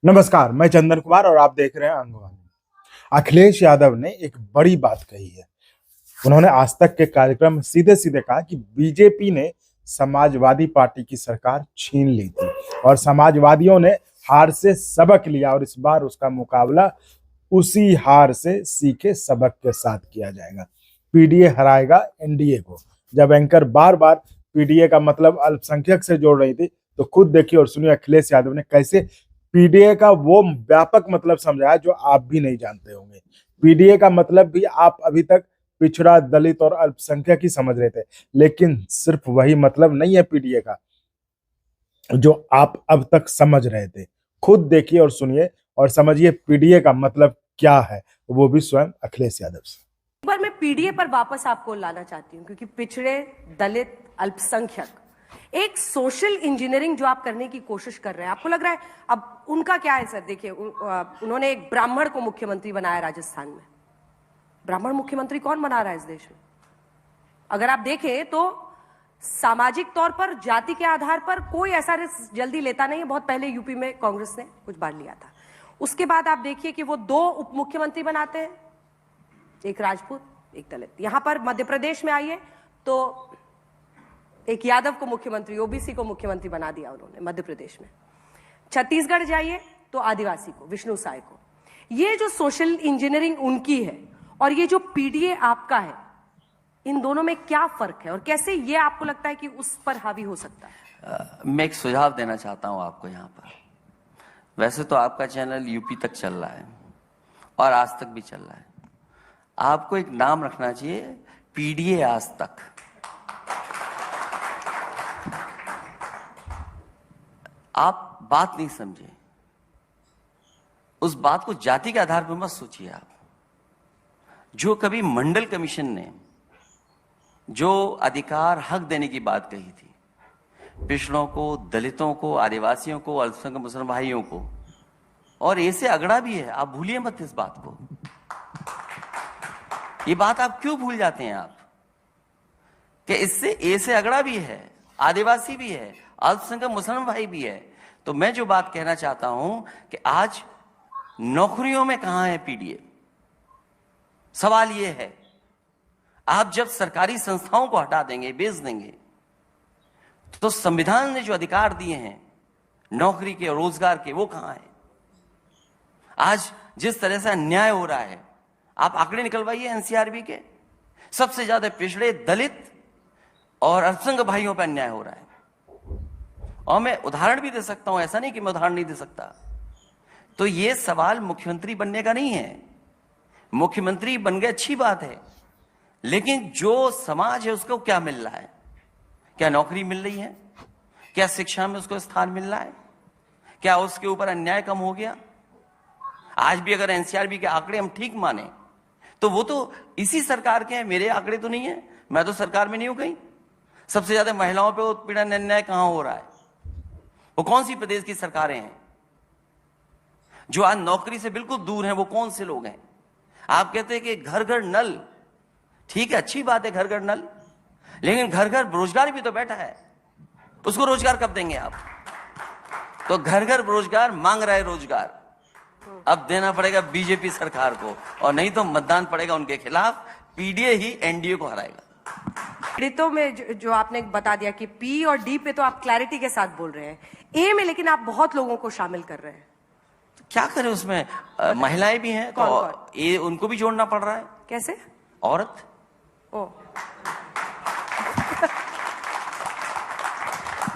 नमस्कार, मैं चंदन कुमार और आप देख रहे हैं अंगवानी। अखिलेश यादव ने एक बड़ी बात कही है। उन्होंने आज तक के कार्यक्रम में सीधे-सीधे कहा कि बीजेपी ने समाजवादी पार्टी की सरकार छीन ली थी और समाजवादियों ने हार से सबक लिया और इस बार उसका मुकाबला उसी हार से सीखे सबक के साथ किया जाएगा। पीडीए हराएगा एनडीए को। जब एंकर बार-बार पीडीए का मतलब अल्पसंख्यक से जोड़ रही थी, तो खुद देखिए और सुनिए अखिलेश यादव ने कैसे पीडीए का वो व्यापक मतलब समझाया जो आप भी नहीं जानते होंगे। पीडीए का मतलब भी आप अभी तक पिछड़ा, दलित और अल्पसंख्यक ही समझ रहे थे, लेकिन सिर्फ वही मतलब नहीं है पीडीए का जो आप अब तक समझ रहे थे। खुद देखिए और सुनिए और समझिए पीडीए का मतलब क्या है, वो भी स्वयं अखिलेश यादव से। एक बार मैं पीडीए पर वापस आपको लाना चाहती हूँ, क्योंकि पिछड़े, दलित, अल्पसंख्यक, एक सोशल इंजीनियरिंग जो आप करने की कोशिश कर रहे हैं, आपको लग रहा है अब उनका क्या है सर? देखिए, उन्होंने एक ब्राह्मण को मुख्यमंत्री बनाया राजस्थान में। ब्राह्मण मुख्यमंत्री कौन बना रहा है इस देश में? अगर आप देखें तो सामाजिक तौर पर, जाति के आधार पर कोई ऐसा रिस्क जल्दी लेता नहीं है। बहुत पहले यूपी में कांग्रेस ने कुछ बार लिया था। उसके बाद आप देखिए कि वो 2 उप मुख्यमंत्री बनाते हैं, एक राजपूत, एक दलित। यहां पर मध्य प्रदेश में आइए तो एक यादव को मुख्यमंत्री, ओबीसी को मुख्यमंत्री बना दिया उन्होंने मध्य प्रदेश में। छत्तीसगढ़ जाइए तो आदिवासी को, विष्णु साय को। ये जो सोशल इंजीनियरिंग उनकी है और ये जो पीडीए आपका है, इन दोनों में क्या फर्क है और कैसे ये आपको लगता है कि उस पर हावी हो सकता है? मैं एक सुझाव देना चाहता हूं आपको यहाँ पर। वैसे तो आपका चैनल यूपी तक चल रहा है और आज तक भी चल रहा है। आपको एक नाम रखना चाहिए, पीडीए आज तक। आप बात नहीं समझे, उस बात को जाति के आधार पर मत सोचिए आप। जो कभी मंडल कमीशन ने जो अधिकार, हक देने की बात कही थी, पिछड़ों को, दलितों को, आदिवासियों को, अल्पसंख्यक मुसलमान भाइयों को, और ऐसे अगड़ा भी है, आप भूलिए मत इस बात को। ये बात आप क्यों भूल जाते हैं आप कि इससे ऐसे अगड़ा भी है, आदिवासी भी है, अल्पसंख्यक मुसलमान भाई भी है। तो मैं जो बात कहना चाहता हूं कि आज नौकरियों में कहां है पीडीए? सवाल यह है, आप जब सरकारी संस्थाओं को हटा देंगे, बेच देंगे, तो संविधान ने जो अधिकार दिए हैं नौकरी के, रोजगार के, वो कहां है? आज जिस तरह से अन्याय हो रहा है, आप आंकड़े निकलवाइए एनसीआरबी के, सबसे ज्यादा पिछड़े, दलित और अल्पसंख्यक भाइयों पर अन्याय हो रहा है। और मैं उदाहरण भी दे सकता हूं, ऐसा नहीं कि मैं उदाहरण नहीं दे सकता। तो ये सवाल मुख्यमंत्री बनने का नहीं है। मुख्यमंत्री बन गए, अच्छी बात है, लेकिन जो समाज है उसको क्या मिल रहा है? क्या नौकरी मिल रही है? क्या शिक्षा में उसको स्थान मिल रहा है? क्या उसके ऊपर अन्याय कम हो गया? आज भी अगर एनसीआरबी के आंकड़े हम ठीक माने तो वो तो इसी सरकार के हैं, मेरे आंकड़े तो नहीं है। मैं तो सरकार में नहीं हूं कहीं। सबसे ज्यादा महिलाओं पर उत्पीड़न, अन्याय कहां हो रहा है? वो कौन सी प्रदेश की सरकारें हैं? जो आज नौकरी से बिल्कुल दूर हैं, वो कौन से लोग हैं? आप कहते हैं कि घर घर नल, ठीक है, अच्छी बात है, घर घर नल, लेकिन घर घर रोजगार भी तो बैठा है। उसको रोजगार कब देंगे आप? तो घर घर रोजगार मांग रहा है, रोजगार अब देना पड़ेगा बीजेपी सरकार को, और नहीं तो मतदान पड़ेगा उनके खिलाफ। पीडीए ही एनडीए को हराएगा। पीड़ितों में जो आपने बता दिया कि पी और डी पे तो आप क्लैरिटी के साथ बोल रहे हैं, ए में लेकिन आप बहुत लोगों को शामिल कर रहे हैं। तो क्या करें उसमें? महिलाएं भी हैं, तो ये उनको भी जोड़ना पड़ रहा है। कैसे? औरत। ओ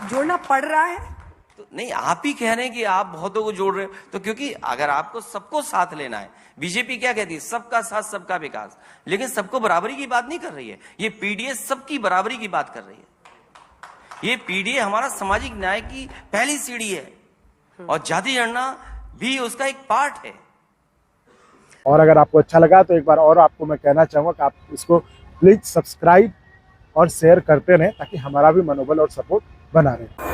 जोड़ना पड़ रहा है? तो नहीं, आप ही कह रहे हैं कि आप बहुतों को जोड़ रहे हो, तो क्योंकि अगर आपको सबको साथ लेना है, बीजेपी क्या कहती है? सबका साथ, सबका विकास, लेकिन सबको बराबरी की बात नहीं कर रही है। ये पीडीए सबकी बराबरी की बात कर रही है। ये पीडीए हमारा सामाजिक न्याय की पहली सीढ़ी है और जाति गणना भी उसका एक पार्ट है। और अगर आपको अच्छा लगा तो एक बार और आपको मैं कहना चाहूंगा कि आप इसको प्लीज सब्सक्राइब और शेयर करते रहें ताकि हमारा भी मनोबल और सपोर्ट बना रहे।